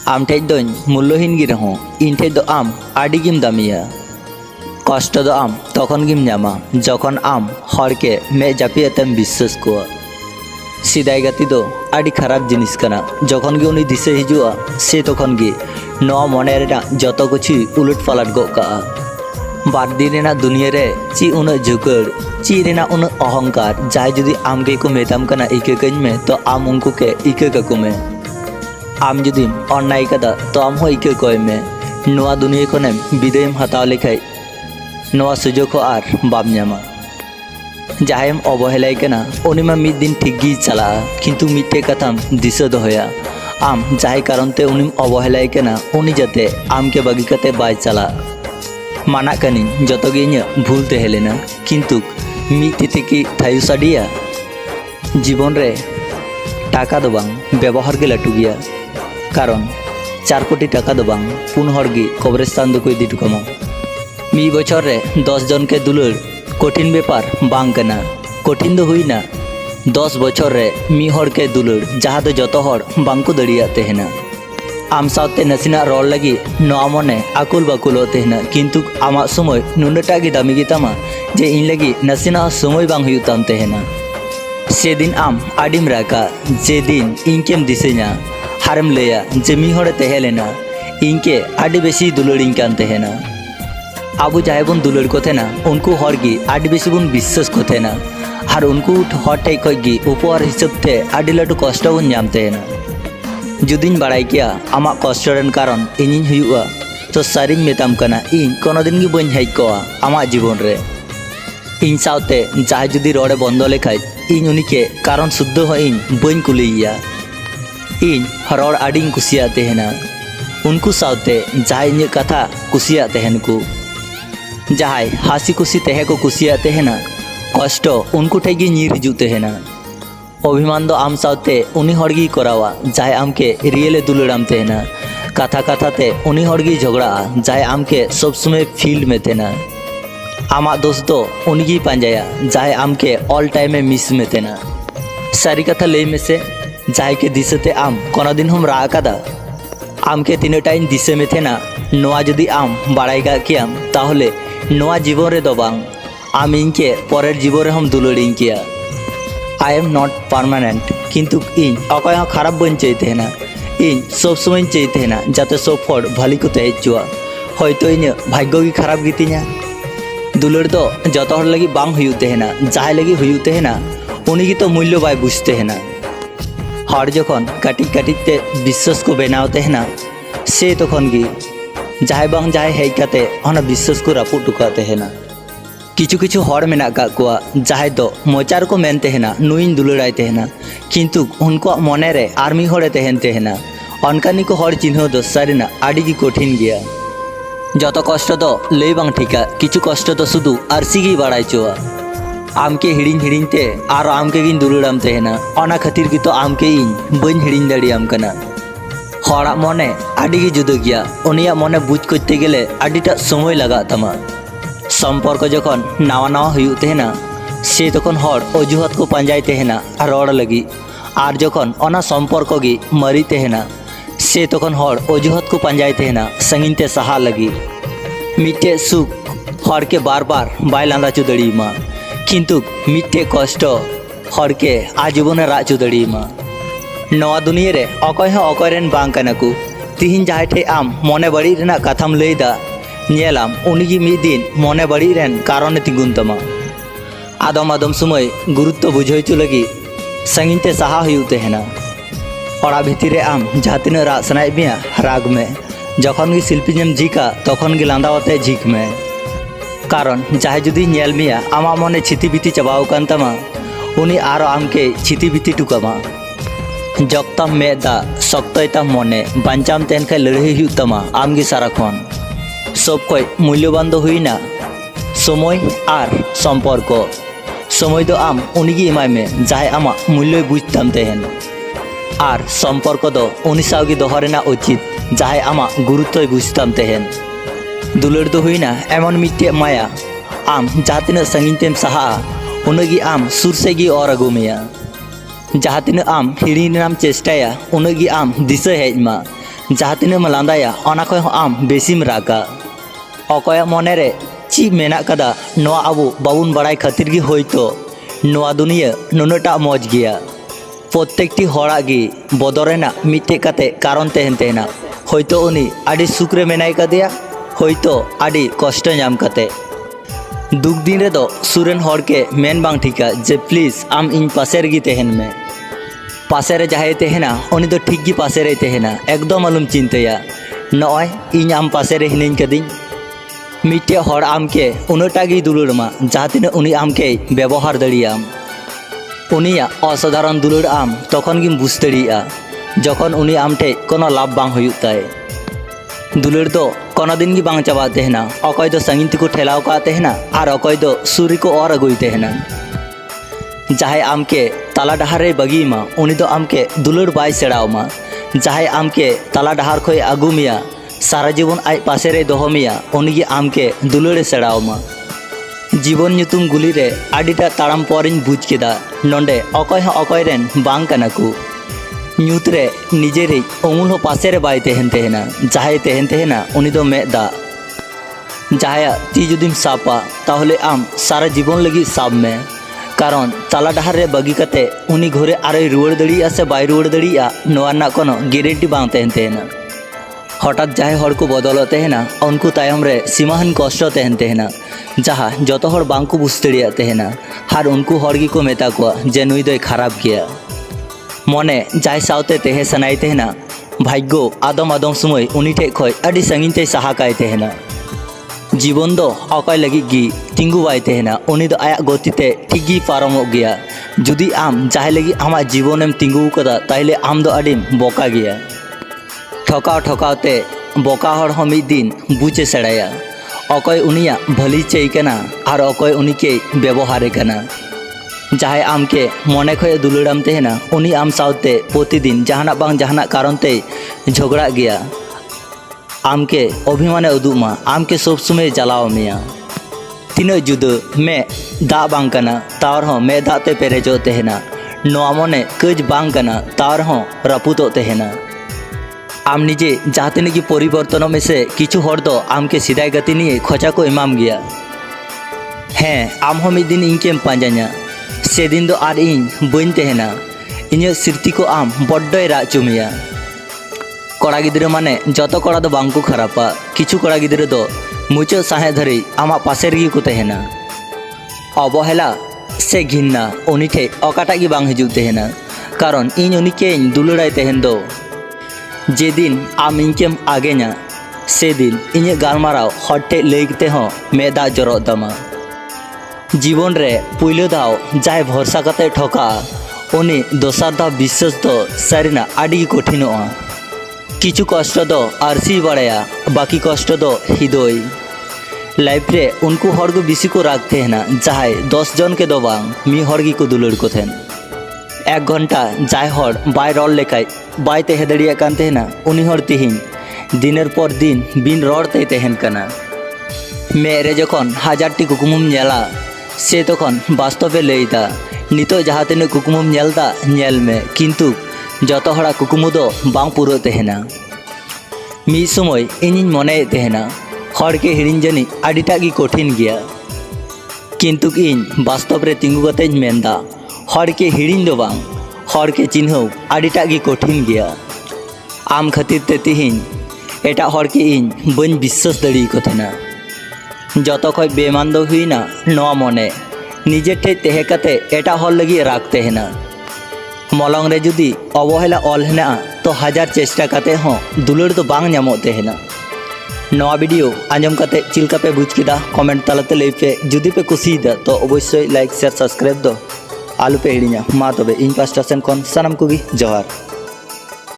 आम ठेज दोन मूल्यहीन गी रहो इन ठेज दो आम आड़ी गिम दामिया कष्ट दो आम तखन गिम नामा जखन आम हर के मे जापियातेम विश्वास को सिदाय गाती दो आड़ी खराब जिनिस कना जखन गे उनी दिसे हिजुआ से तखन गे नवा मने रेना जतो कुछ उलट पालट गो का बार दिन रेना दुनिया रे ची उन झुकड़ ची रेना उन अहंकार जाय जुदी आम के को मेताम कना इके कइन में तो आम उनको के इके का में आम जुदी अन्याय कदा तो आम हो इके कोय में नवा दुनिया को ने विदेम हताव लेखाय नवा सुजोग को आर बाम न्यामा जाहेम अवहेलाय कना उनिमा मिद दिन ठीक गी चला किंतु मिट्टे कथाम दिशा दोहया आम जाय कारण ते उनिम अवहेलाय कना उनी जाते आम के बागी कते बाय चला माना कनी जतो गे इᱧ भूल तहेलेना किंतु मिट्टे थेके थायु साडिया जीवन रे टाका दो बांग व्यवहार के लाटू गया कारण 4 कोटी टाका दो बांग पुन हर गे कब्रिस्तान दो को इदी टुकामा मी बछर रे 10 जन के दुलड़ कठिन बेपार बांग कना कठिन दो हुईना 10 बछर रे मी हर के दुलड़ जहाँ दो जतो हर बांग को दड़िया तेहना आम साथे नसीना रोल लगी नवा मने आकुल बाकुल तेहना किंतु आमा समय नुनटा गी दामी गितामा जे इन लगी नसीना समय बांग हुयुताम तेहना से दिन आम आडिम राका जे दिन इनकेम दिसेना हारम लेया जे मी हर तेहेलेना इनके आडि बेसी दुलड़िन कान तेहना आबू जाहे बन दुलड़ को थेना उनको हर गी आडि बेसी बन विश्वास को थेना और उनको हर ठे खज गी उपहार हिसाब ते आडि लाटू कष्ट बन नाम तेहना जुदीन बाड़ाय किया आमा कष्ट रेन कारण इनिन हुयुआ तो सारिन मेताम कना इन कोनो दिन गी बन हेज कोआ आमा जीवन रे इन सावते जाहे जुदी रोड़े बंदो लेखाय इन उनिके कारण शुद्ध हो इन बन कुलिया इन रोड़ आडिन कुसिया तेहना उनको सावते जाहे इन कथा कुसिया तेहन को जहाय हासी खुशी तेहे को कुसिया तेहना कष्ट उनको ठेगी नीर हिजू तेहना अभिमान दो आम सावते उनी हड़गी करावा जाहे आम के रियले दुलड़ाम तेहना कथा कथा ते उनी हड़गी झगड़ा जाहे आम के सब समय फील्ड में तेना आमा दोस्त दो उनगी पांजाया जाहे आम के ऑल टाइम में मिस में तेना सारी कथा ले में से जाहे के दिसते आम कोना दिन हम रा कदा आम के तीन टाइम दिसे में थेना नोआ जदि आम बाड़ाई गा कियाम ताहले नोआ जीवन रे दो बांग आम इनके परेर जीवन रे हम दुलड़िन किया आई एम नॉट परमानेंट किंतु इन अकय खराब बन चाहते ना इन सब समय चाहते ना जाते सब हर भाली को तेजुआ हयतो इन भाग्य की खराब गितिना दुलड़ दो जत हर लगी बांग हुयुते ना जाहे लगी हुयुते ना उनी की तो मूल्य बाय बुझते ना हर जखन काटिज काटिज ते विश्वास को बनावते ना से तखन गी जाहे बांग जाहे हेज काते हना विश्वास को रापुट टुकाते ना किछु किछु हर मेना का कुआ जाहे दो मोचार को मेन तेहना नुइन दुलड़ाई तेहना किंतु उनको मने रे आर्मी हरे तेहन तेहना अनकानी को हर चिन्ह दो सारिना आड़ी की कठिन गया जत कष्ट दो लई बांग ठिका किछु कष्ट दो सुदु आरसी गी बाड़ाई चोआ आम के हिड़िन हिड़िन ते आरो आम के गिन दुलड़ाम तेहना अना खातिर की तो आम के इन बन हिड़िन दाड़ियाम कना हरा मने आड़ी की जुदा गया उनिया मने बुझ करते गेले आड़ीटा समय लगा तमा सम्पर्क जखन नावा नावा हुयुग तेहना से तखन हर अजुहात को पांजाय तेहना रोड़ लगी और जखन ओना सम्पर्क गी मरी तेहना से तखन हर अजुहात को पांजाय तेहना संगिनते सहा लगी मिट्टे सुख हर के बार बार बाय लांदा चुदड़ी मा किंतु मिट्टे कष्ट हर के आजीवन रा चुदड़ी मा नवा दुनिया रे अकय हो अकयरेन बांग कना को तिहिन जाहे ठे आम मने बड़ी रेना कथाम लईदा नेलाम उनगी मिद दिन मने बड़ी रेन कारण तिगुन तमा आदम आदम समय गुरुत्व बुझाइचु लगी संगिनते सहा हुयुग तेहना ओड़ा भितर रे आम जहाँ तीन राग सनाय मिया राग में जखन गी शिल्पीनेम झिका तखन गी लांदावते झिक में कारण जाहे जुदी नेल मिया आमा मने छिति बिति चाबाव कान तमा उनी आरो आम के छिति बिति टुकामा जगताम मेदा शक्तयताम मने बांचाम तेन खाय लड़ाई हुयुग तमा आम गी साराखन सब कोई मूल्यवान दो हुईना समय और सम्पर्क समय दो आम उनगी इमाय में जाहे आमा मूल्य बुझताम तेहन और सम्पर्क दो उनी सावगी दोहरेना उचित जाहे आमा गुरुत्व बुझताम तेहन दुलड़ दो हुईना एमन मिट्टे माया आम जहाँ तीन संगीन तेम सहा उनगी आम सुर से गी और अगुमेया जहाँ तीन आम हिड़ी नाम चेष्टाया उनगी आम दिशा हेजमा जहाँ तीन लांदाया ओना खय आम बेसिम रागा अकय मनेरे ची मेना कदा नोआ आबो बाबुन बड़ाई खातिर गी होयतो नोआ दुनिया नुनाटा मौज गया प्रत्येकटी हड़ा गी बदरेना मिट्टे काते कारण तहन तहना होयतो उनी आडी सुखरे मेनाय कदिया होयतो आडी कष्ट नाम काते दुख दिन रे दो सुरेन हड़ के मेन बांग ठिका जे प्लीज आम इन पासे गी तहन में पासे रे जहाय तहना उनी दो ठीक गी पासे रे तहना एकदम आलुम चिंताया नय इन आम पासे रे हिनिन कदिं मिट्टे हड़ आमके उनाटा गी दुलुरमा जहाँ तीन उनी आमके व्यवहार दड़ियाम उनिया असाधारण दुलुर आम तखन गिम बुझ दड़िया जखन उनी आम ठे कोनो लाभ बांग हुयुग ताय दुलुर दो कोनो दिन गी बांग चाबा तहना अकय दो संगीन तिको ठेलाव का तहना आर अकय दो सुरी को और अगुई तहना जहाय आमके ताला डहार रे बगीमा उनी दो आमके दुलुर बाय सेड़ावमा जहाय आमके ताला डहार खय आगुमिया सारा जीवन आज पासे रे दोहमिया उनगी आमके दुलुरे सेड़ावमा जीवन ᱧᱩᱛᱩᱢ गुली रे आडिटा ताड़ाम पोरिन बुझ केदा नोंडे अकय हो अकय रेन बांग कना को ᱧᱩᱛ रे निजे रे उमुल हो पासे रे बाय तहन तहना जहाय तहन तहना उनी दो मेदा जहाया ती जुदिम सापा ताहले आम सारा जीवन लगी साब में कारण ताला डहार रे बगी कते उनी घरे आरे रुवाड़ दड़िया से बाय रुवाड़ दड़िया नोआ ना कोनो गारंटी बांग तहन तहना हठात जहाय हड़ को बदल तहना उनको तायम रे सीमाहन कष्ट तहन तहना जहाँ जतो हड़ बांग को बुझ दड़िया तहना हर उनको हड़ गी को मेता को जे नुई दो खराब गया मने जाय सावते तहे सनाय तहना भाग्यो आदम आदम समय उनी ठे खय आडी संगीन ते साहा काय तहना जीवन दो अकय लगी गी तिंगु बाय तहना उनी दो आया गतिते ठीक गी पारमो गया जुदी आम जाय लगी आमा जीवनेम तिंगु कदा ताइले आम दो आडिम बोका गया ठकाव ठकावते बोका हड़ हो मिद दिन बुझे सेड़ाया अकय उनिया भली चई कना और अकय उनी के व्यवहारे कना जहाय आमके मने खय दुलुड़ाम तहना उनी आम सावते प्रतिदिन जहाना बांग जहाना कारण ते झगड़ा गया आमके अभिमाने उदुमा आमके सब समय जलाव मिया तीन जुदा मे दा बांग कना तार हो मे दाते पेरेजो तहना नोआ मने कज बांग कना तार हो रापुतो तहना आम निजे जहाँ तीन की परिवर्तन में से किछु हड़ दो आमके सिदाय गति निये खोचा को इमाम गया हें आम हो मिद दिन इनकेम पांजा냐 से दिन दो आर इन बइन तहना इन स्मृति को आम बड्डोय राग चुमिया कड़ा गिद्रे माने जतो कड़ा दो बांग को खरापा किछु कड़ा गिद्रे दो मुचो साहे धरी आमा पासे रेगी को तहना अवहेला से घिन्ना उनी ठे अकाटा गी बांग हिजुग तहना कारण इन उनी के दुलुड़ाय तहन दो जेदिन आम इनकेम आगेना से दिन इन गालमाराव हटे लैते हो मेदा जरो दमा जीवन रे पुइलो दाव जाय भरसा कते ठोका उनी दोसार दाव विश्वास दो सारिना आडी कठिनोआ किछु कष्ट दो आरसी बड़ाया बाकी कष्ट दो हिदोई लाइफ रे उनको हड़ को बिसी को राखते हैं ना जहाय 10 जन के दो बांग मी हड़गी को दुलुड़ को थेन 1 घंटा जाय हड़ बाय रोड लेकाय बाय तहे दड़िया कान तहना उनी हड़ तिहिन दिनेर पर दिन बिन रोड़ते तहन कना मेरे जखन 1000टी कुकुमुम नेला से तखन वास्तवे लैदा नितो जहाँ तीन कुकुमुम नेलदा नेल में किंतु जतो हड़ा कुकुमु दो बांग पुरो तहना मी समय इनिन मने तहना हड़ के हिड़िन जनी आडिटा गी कठिन गया किंतु इन वास्तव रे तिंगु कते मेनदा हड़ के हिड़िन दो बांग हड़ के चिन्हव आडिटा गी कठिन गया आम खातिर ते तिहिन एटा हड़ के इन बन विश्वास दड़ी को थेना जतो खय बेमान दो हुईना नोआ मने निजे ठे तेहे कते एटा हड़ लगी राखते है ना मलंग रे जुदी अवहेला ऑल हेना तो 1000 चेष्टा कते हो दुलुड़ तो बांग ᱧᱟᱢᱚᱜ ᱛᱟᱦᱮᱱᱟ नवा वीडियो आंजम कते चिलका पे बुझ केदा कमेंट तालाते लई पे जुदी पे कुसिदा तो अवश्य लाइक शेयर सब्सक्राइब दो आलू पे हिड़िया मा तबे इन पास्टा सेन कोन सनम कोगी जोहार।